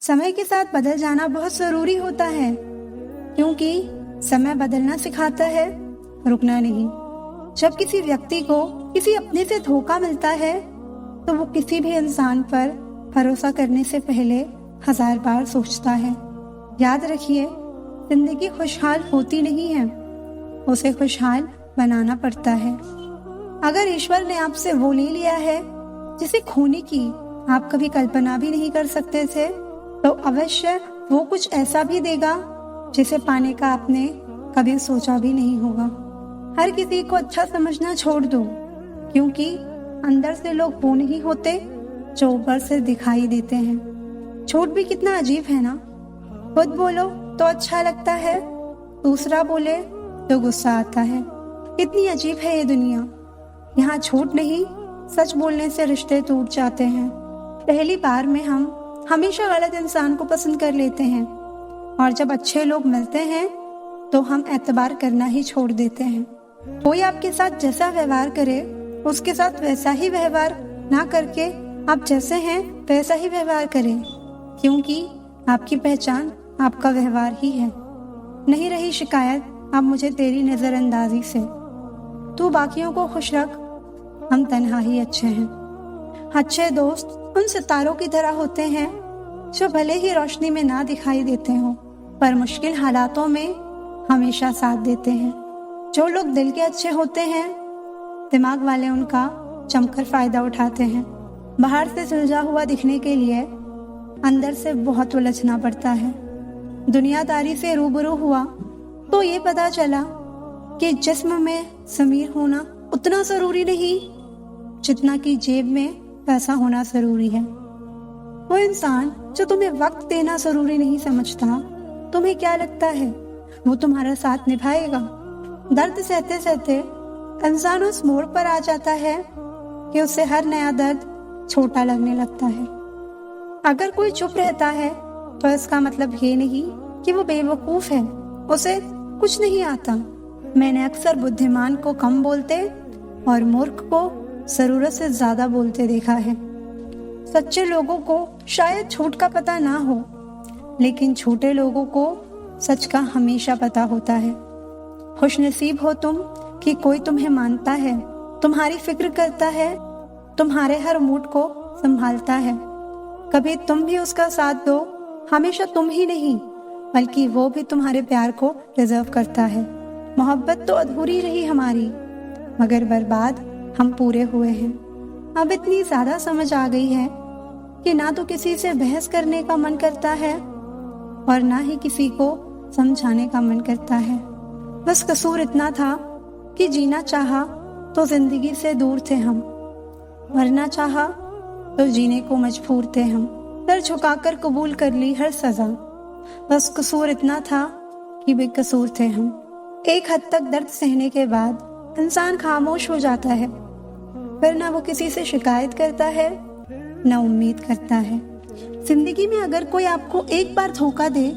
समय के साथ बदल जाना बहुत जरूरी होता है, क्योंकि समय बदलना सिखाता है, रुकना नहीं। जब किसी व्यक्ति को किसी अपने से धोखा मिलता है तो वो किसी भी इंसान पर भरोसा करने से पहले 1000 बार सोचता है। याद रखिए, जिंदगी खुशहाल होती नहीं है, उसे खुशहाल बनाना पड़ता है। अगर ईश्वर ने आपसे वो ले लिया है जिसे खोने की आप कभी कल्पना भी नहीं कर सकते थे, तो अवश्य वो कुछ ऐसा भी देगा जिसे पाने का आपने कभी सोचा भी नहीं होगा। हर किसी को अच्छा समझना छोड़ दो, क्योंकि अंदर से लोग वो नहीं होते जो ऊपर से दिखाई देते हैं। झूठ भी कितना अजीब है ना। खुद बोलो तो अच्छा लगता है, दूसरा बोले तो गुस्सा आता है। कितनी अजीब है ये दुनिया। यहाँ झूठ नहीं, सच बोलने से रिश्ते टूट जाते हैं। पहली बार में हम हमेशा गलत इंसान को पसंद कर लेते हैं, और जब अच्छे लोग मिलते हैं तो हम एतबार करना ही छोड़ देते हैं। कोई आपके साथ जैसा व्यवहार करे, उसके साथ वैसा ही व्यवहार ना करके आप जैसे हैं वैसा ही व्यवहार करें, क्योंकि आपकी पहचान आपका व्यवहार ही है। नहीं रही शिकायत अब मुझे तेरी नजरअंदाजी से। तू बाकियों को खुश रख, हम तन्हा ही अच्छे हैं। अच्छे दोस्त उन सितारों की तरह होते हैं जो भले ही रोशनी में ना दिखाई देते हो, पर मुश्किल हालातों में हमेशा साथ देते हैं। जो लोग दिल के अच्छे होते हैं, दिमाग वाले उनका जमकर फायदा उठाते हैं। बाहर से सुलझा हुआ दिखने के लिए अंदर से बहुत उलझना पड़ता है। दुनियादारी से रूबरू हुआ तो ये पता चला कि जिस्म में ज़मीर होना उतना जरूरी नहीं जितना कि जेब में पैसा होना जरूरी है। वो इंसान जो तुम्हें वक्त देना जरूरी नहीं समझता, तुम्हें क्या लगता है वो तुम्हारा साथ निभाएगा? दर्द सहते सहते इंसान उस मोड़ पर आ जाता है कि उसे हर नया दर्द छोटा लगने लगता है। अगर कोई चुप रहता है तो इसका मतलब ये नहीं कि वो बेवकूफ है, उसे कुछ नहीं आता। मैंने अक्सर बुद्धिमान को कम बोलते और मूर्ख को जरूरत से ज्यादा बोलते देखा है। सच्चे लोगों को शायद झूठ का पता ना हो, लेकिन झूठे लोगों को सच का हमेशा पता होता है। खुशनसीब हो तुम कि कोई तुम्हें मानता है, तुम्हारी फिक्र करता है, तुम्हारे हर मूड को संभालता है। कभी तुम भी उसका साथ दो, हमेशा तुम ही नहीं बल्कि वो भी तुम्हारे प्यार को डिजर्व करता है। मोहब्बत तो अधूरी रही हमारी, मगर बर्बाद हम पूरे हुए हैं। अब इतनी ज्यादा समझ आ गई है कि ना तो किसी से बहस करने का मन करता है और ना ही किसी को समझाने का मन करता है। बस कसूर इतना था कि जीना चाहा तो जिंदगी से दूर थे हम, मरना चाहा तो जीने को मजबूर थे हम। सर झुकाकर कबूल कर ली हर सजा, बस कसूर इतना था कि बेकसूर थे हम। एक हद तक दर्द सहने के बाद इंसान खामोश हो जाता है, फिर ना वो किसी से शिकायत करता है ना उम्मीद करता है। जिंदगी में अगर कोई आपको एक बार धोखा दे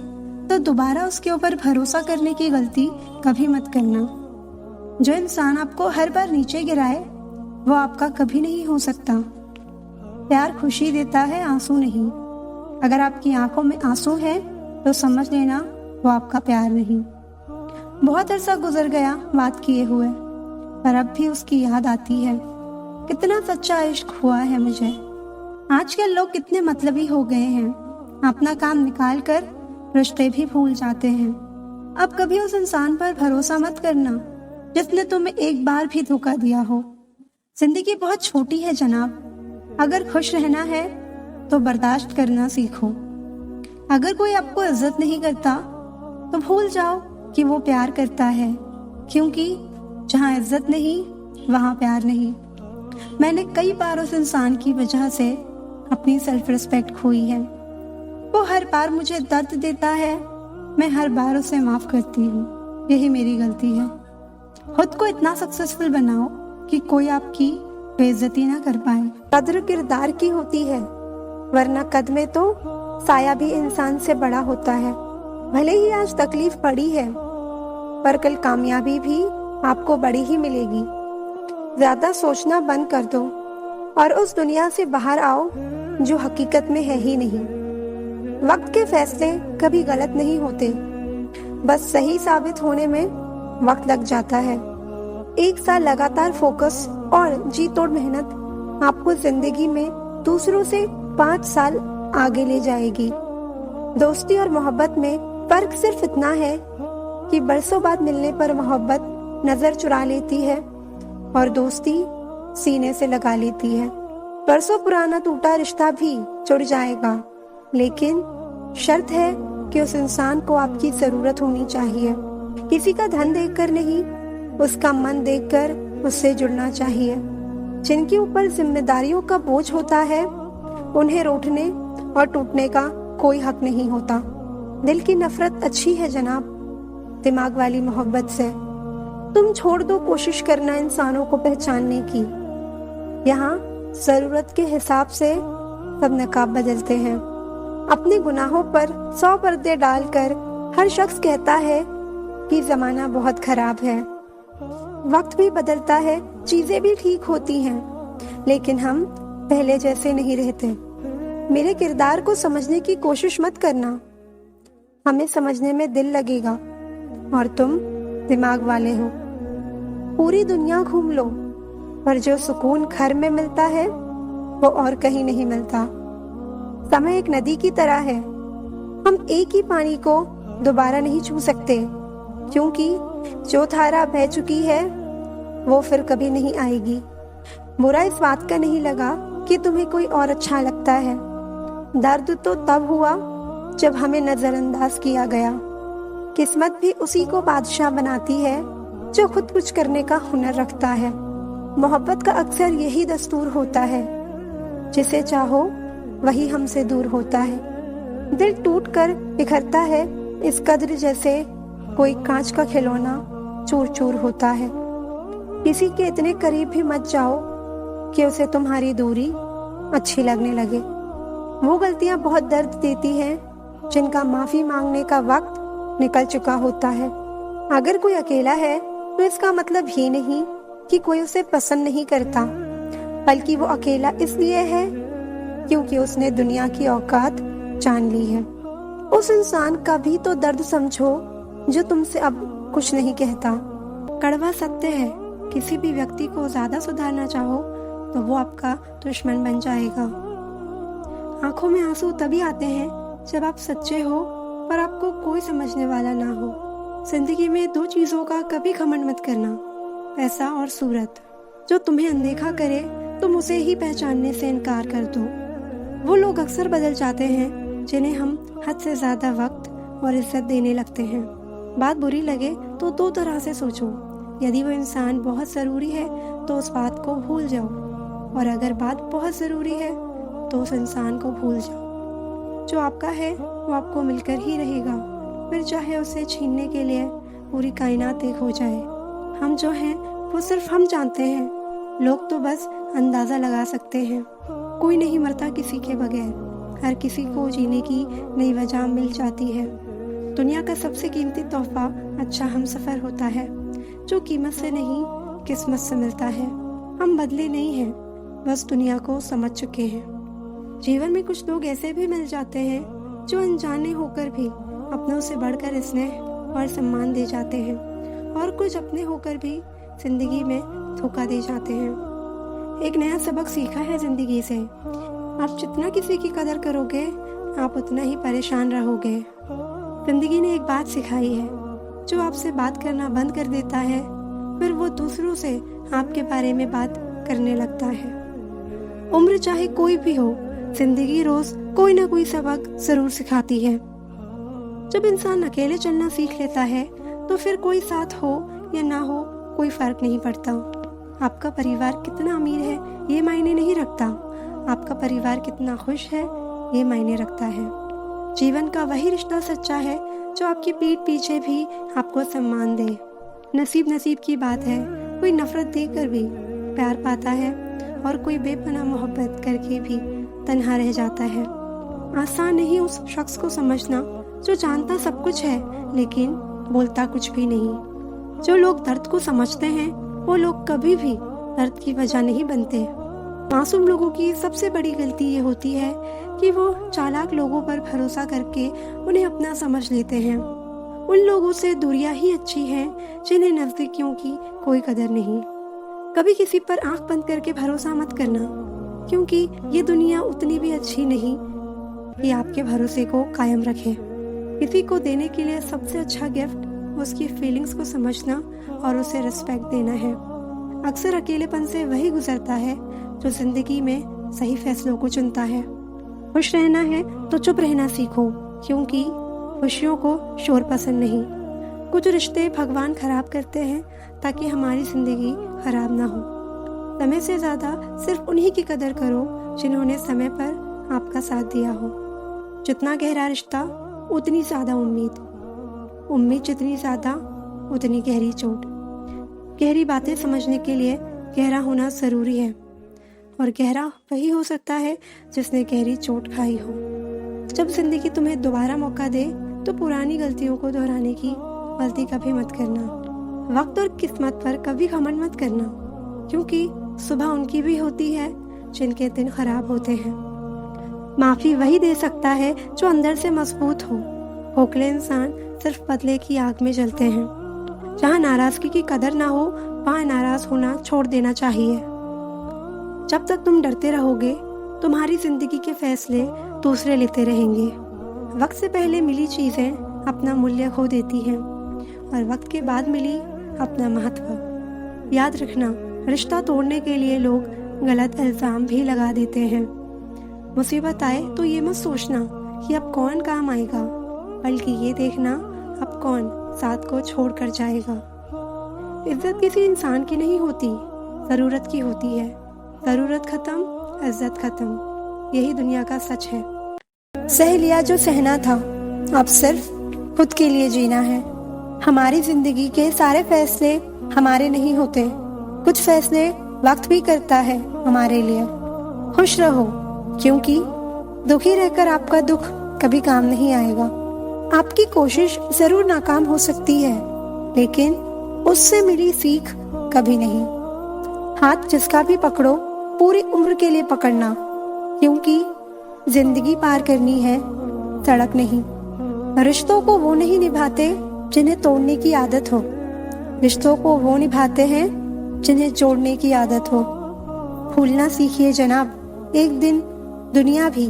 तो दोबारा उसके ऊपर भरोसा करने की गलती कभी मत करना। जो इंसान आपको हर बार नीचे गिराए वो आपका कभी नहीं हो सकता। प्यार खुशी देता है, आंसू नहीं। अगर आपकी आंखों में आंसू है तो समझ लेना वो आपका प्यार नहीं। बहुत अरसा गुजर गया बात किए हुए, पर अब भी उसकी याद आती है। कितना सच्चा इश्क हुआ है मुझे। आजकल लोग कितने मतलबी हो गए हैं, अपना काम निकाल कर रिश्ते भी भूल जाते हैं। अब कभी उस इंसान पर भरोसा मत करना जिसने तुम्हें एक बार भी धोखा दिया हो। जिंदगी बहुत छोटी है जनाब, अगर खुश रहना है तो बर्दाश्त करना सीखो। अगर कोई आपको इज्जत नहीं करता तो भूल जाओ कि वो प्यार करता है, क्योंकि जहाँ इज्जत नहीं वहाँ प्यार नहीं। मैंने कई बार उस इंसान की वजह से अपनी सेल्फ रिस्पेक्ट खोई है। वो हर बार मुझे दर्द देता है, मैं हर बार उसे माफ करती हूँ। यही मेरी गलती है। खुद को इतना सक्सेसफुल बनाओ कि कोई आपकी बेइज्जती ना कर पाए। कद्र किरदार की होती है, वरना कद में तो साया भी इंसान से बड़ा होता है। भले ही आज तकलीफ बड़ी है, पर कल कामयाबी भी आपको बड़ी ही मिलेगी। ज्यादा सोचना बंद कर दो और उस दुनिया से बाहर आओ जो हकीकत में है ही नहीं। वक्त के फैसले कभी गलत नहीं होते, बस सही साबित होने में वक्त लग जाता है। 1 साल लगातार फोकस और जी तोड़ मेहनत आपको जिंदगी में दूसरों से 5 साल आगे ले जाएगी। दोस्ती और मोहब्बत में फर्क सिर्फ इतना है कि बरसों बाद मिलने पर मोहब्बत नजर चुरा लेती है और दोस्ती सीने से लगा लेती है। बरसों पुराना टूटा रिश्ता भी जुड़ जाएगा, लेकिन शर्त है कि उस इंसान को आपकी जरूरत होनी चाहिए। किसी का धन देखकर नहीं, उसका मन देखकर उससे जुड़ना चाहिए। जिनके ऊपर जिम्मेदारियों का बोझ होता है, उन्हें रूठने और टूटने का कोई हक नहीं होता। दिल की नफरत अच्छी है जनाब, दिमाग वाली मोहब्बत से। तुम छोड़ दो कोशिश करना इंसानों को पहचानने की। यहाँ जरूरत के हिसाब से सब नकाब बदलते हैं। अपने गुनाहों पर 100 पर्दे डालकर हर शख्स कहता है कि जमाना बहुत खराब है। वक्त भी बदलता है, चीजें भी ठीक होती हैं, लेकिन हम पहले जैसे नहीं रहते। मेरे किरदार को समझने की कोशिश मत करना, हमें समझने में दिल लगेगा और तुम दिमाग वाले हो। पूरी दुनिया घूम लो, पर जो सुकून घर में मिलता है वो और कहीं नहीं मिलता। समय एक नदी की तरह है, हम एक ही पानी को दोबारा नहीं छू सकते, क्योंकि जो धारा बह चुकी है वो फिर कभी नहीं आएगी। बुरा इस बात का नहीं लगा कि तुम्हें कोई और अच्छा लगता है। दर्द तो तब हुआ जब हमें नजरअंदाज किया गया। किस्मत भी उसी को बादशाह बनाती है जो खुद कुछ करने का हुनर रखता है। मोहब्बत का अक्सर यही दस्तूर होता है, जिसे चाहो वही हमसे दूर होता है। दिल टूट कर बिखरता है इस कद्र जैसे कोई कांच का खिलौना चूर चूर होता है। किसी के इतने करीब भी मत जाओ कि उसे तुम्हारी दूरी अच्छी लगने लगे। वो गलतियां बहुत दर्द देती हैं जिनका माफी मांगने का वक्त निकल चुका होता है। अगर कोई अकेला है तो इसका मतलब ये नहीं कि कोई उसे पसंद नहीं करता, बल्कि वो अकेला इसलिए है क्योंकि उसने दुनिया की औकात जान ली है। उस इंसान का भी तो दर्द समझो जो तुमसे अब कुछ नहीं कहता। कड़वा सत्य है, किसी भी व्यक्ति को ज्यादा सुधारना चाहो तो वो आपका दुश्मन बन जाएगा। आंखों में आंसू तभी आते हैं जब आप सच्चे हो पर आपको कोई समझने वाला ना हो। जिंदगी में 2 चीजों का कभी घमंड मत करना, पैसा और सूरत। जो तुम्हें अनदेखा करे तुम उसे ही पहचानने से इनकार कर दो। वो लोग अक्सर बदल जाते हैं जिन्हें हम हद से ज्यादा वक्त और इज्जत देने लगते हैं। बात बुरी लगे तो 2 तरह से सोचो। यदि वो इंसान बहुत ज़रूरी है तो उस बात को भूल जाओ, और अगर बात बहुत ज़रूरी है तो उस इंसान को भूल जाओ। जो आपका है वो आपको मिलकर ही रहेगा, फिर चाहे उसे छीनने के लिए पूरी कायनात एक हो जाए। हम जो हैं वो सिर्फ हम जानते हैं, लोग तो बस अंदाज़ा लगा सकते हैं। कोई नहीं मरता किसी के बगैर, हर किसी को जीने की नई वजह मिल जाती है। दुनिया का सबसे कीमती तोहफा अच्छा हमसफर होता है, जो कीमत से नहीं किस्मत से मिलता है। हम बदले नहीं हैं, बस दुनिया को समझ चुके हैं। जीवन में कुछ लोग ऐसे भी मिल जाते हैं जो अनजाने होकर भी अपनों से बढ़कर स्नेह और सम्मान दे जाते हैं, और कुछ अपने होकर भी जिंदगी में धोखा दे जाते हैं। एक नया सबक सीखा है जिंदगी से, आप जितना किसी की कदर करोगे आप उतना ही परेशान रहोगे। जिंदगी ने एक बात सिखाई है, जो आपसे बात करना बंद कर देता है फिर वो दूसरों से आपके बारे में बात करने लगता है। उम्र चाहे कोई भी हो, जिंदगी रोज कोई ना कोई सबक जरूर सिखाती है। जब इंसान अकेले चलना सीख लेता है तो फिर कोई साथ हो या ना हो कोई फर्क नहीं पड़ता। आपका परिवार कितना अमीर है ये मायने नहीं रखता, आपका परिवार कितना खुश है ये मायने रखता है। जीवन का वही रिश्ता सच्चा है जो आपकी पीठ पीछे भी आपको सम्मान दे। नसीब की बात है, कोई नफरत देकर भी प्यार पाता है और कोई बेपनाह मोहब्बत करके भी तन्हा रह जाता है। आसान नहीं उस शख्स को समझना जो जानता सब कुछ है लेकिन बोलता कुछ भी नहीं। जो लोग दर्द को समझते हैं वो लोग कभी भी दर्द की वजह नहीं बनते। मासूम लोगों की सबसे बड़ी गलती ये होती है कि वो चालाक लोगों पर भरोसा करके उन्हें अपना समझ लेते हैं। उन लोगों से दूरियां ही अच्छी हैं जिन्हें नज़दीकियों की कोई कदर नहीं। कभी किसी पर आंख बंद करके भरोसा मत करना, क्योंकि ये दुनिया उतनी भी अच्छी नहीं कि आपके भरोसे को कायम रखे। किसी को देने के लिए सबसे अच्छा गिफ्ट उसकी फीलिंग्स को समझना और उसे रिस्पेक्ट देना है। अक्सर अकेलेपन से वही गुजरता है जो जिंदगी में सही फैसलों को चुनता है। खुश रहना है तो चुप रहना सीखो, क्योंकि खुशियों को शोर पसंद नहीं। कुछ रिश्ते भगवान खराब करते हैं ताकि हमारी जिंदगी खराब ना हो। समय से ज्यादा सिर्फ उन्हीं की कदर करो जिन्होंने समय पर आपका साथ दिया हो। जितना गहरा रिश्ता उतनी ज्यादा उम्मीद, उम्मीद जितनी ज्यादा उतनी गहरी चोट। गहरी बातें समझने के लिए गहरा होना जरूरी है, और गहरा वही हो सकता है जिसने गहरी चोट खाई हो। जब जिंदगी तुम्हें दोबारा मौका दे तो पुरानी गलतियों को दोहराने की गलती कभी मत करना। वक्त और किस्मत पर कभी घमंड मत करना, क्योंकि सुबह उनकी भी होती है जिनके दिन खराब होते हैं। माफी वही दे सकता है जो अंदर से मजबूत हो। खोखले इंसान सिर्फ बदले की आग में जलते हैं। जहाँ नाराजगी की कदर ना हो वहाँ नाराज होना छोड़ देना चाहिए। जब तक तुम डरते रहोगे तुम्हारी जिंदगी के फैसले दूसरे लेते रहेंगे। वक्त से पहले मिली चीजें अपना मूल्य खो देती हैं, और वक्त के बाद मिली अपना महत्व। याद रखना, रिश्ता तोड़ने के लिए लोग गलत इल्जाम भी लगा देते हैं। मुसीबत आए तो ये मत सोचना कि अब कौन काम आएगा, बल्कि ये देखना अब कौन साथ को छोड़ कर जाएगा। इज्जत किसी इंसान की नहीं होती, जरूरत की होती है। जरूरत खत्म, इज्जत खत्म, यही दुनिया का सच है। सह लिया जो सहना था, अब सिर्फ खुद के लिए जीना है। हमारी जिंदगी के सारे फैसले हमारे नहीं होते, कुछ फैसले वक्त भी करता है हमारे लिए। खुश रहो, क्योंकि दुखी रहकर आपका दुख कभी काम नहीं आएगा। आपकी कोशिश जरूर नाकाम हो सकती है, लेकिन उससे मिली सीख कभी नहीं। हाथ जिसका भी पकड़ो पूरी उम्र के लिए पकड़ना, क्योंकि जिंदगी पार करनी है, सड़क नहीं। रिश्तों को वो नहीं निभाते जिन्हें तोड़ने की आदत हो, रिश्तों को वो निभाते हैं जिन्हें जोड़ने की आदत हो। भूलना सीखिए जनाब, एक दिन दुनिया भी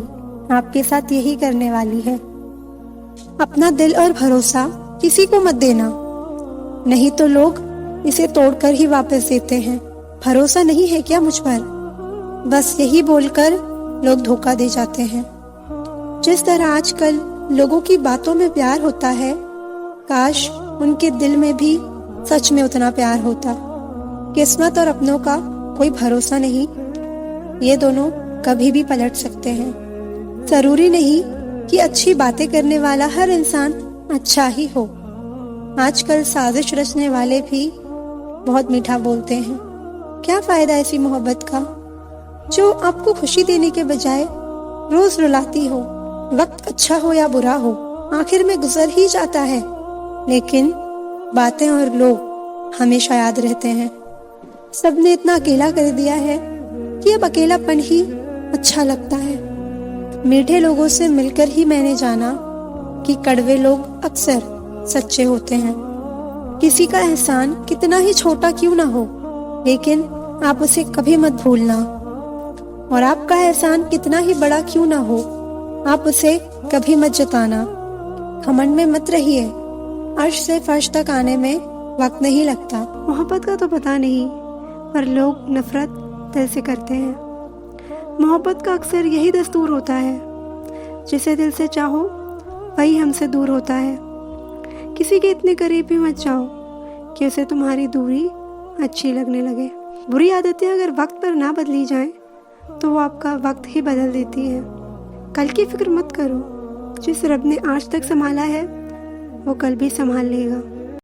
आपके साथ यही करने वाली है। अपना दिल और भरोसा किसी को मत देना, नहीं तो लोग इसे तोड़कर ही वापस देते हैं। भरोसा नहीं है क्या मुझ पर, बस यही बोलकर लोग धोखा दे जाते हैं। जिस तरह आजकल लोगों की बातों में प्यार होता है, काश उनके दिल में भी सच में उतना प्यार होता। किस्मत और अपनों का कोई भरोसा नहीं, ये दोनों कभी भी पलट सकते हैं। जरूरी नहीं कि अच्छी बातें करने वाला हर इंसान अच्छा ही हो। आजकल साजिश रचने वाले भी बहुत मीठा बोलते हैं। क्या फायदा ऐसी मोहब्बत का जो आपको खुशी देने के बजाय रोज रुलाती हो। वक्त अच्छा हो या बुरा हो, आखिर में गुजर ही जाता है, लेकिन बातें और लोग हमेशा याद रहते हैं। सबने इतना अकेला कर दिया है कि अब अकेलापन ही अच्छा लगता है। मीठे लोगों से मिलकर ही मैंने जाना कि कड़वे लोग अक्सर सच्चे होते हैं। किसी का एहसान कितना ही छोटा क्यों ना हो, लेकिन आप उसे कभी मत भूलना। और आपका एहसान कितना ही बड़ा क्यों ना हो, आप उसे कभी मत जताना। घमंड में मत रहिए, अर्श से फर्श तक आने में वक्त नहीं लगता। मोहब्बत का तो पता नहीं, पर लोग नफरत दिल से करते हैं। मोहब्बत का अक्सर यही दस्तूर होता है, जिसे दिल से चाहो वही हमसे दूर होता है। किसी के इतने करीब भी मत जाओ कि उसे तुम्हारी दूरी अच्छी लगने लगे। बुरी आदतें अगर वक्त पर ना बदली जाएं, तो वो आपका वक्त ही बदल देती है। कल की फिक्र मत करो, जिस रब ने आज तक संभाला है वो कल भी संभाल लेगा।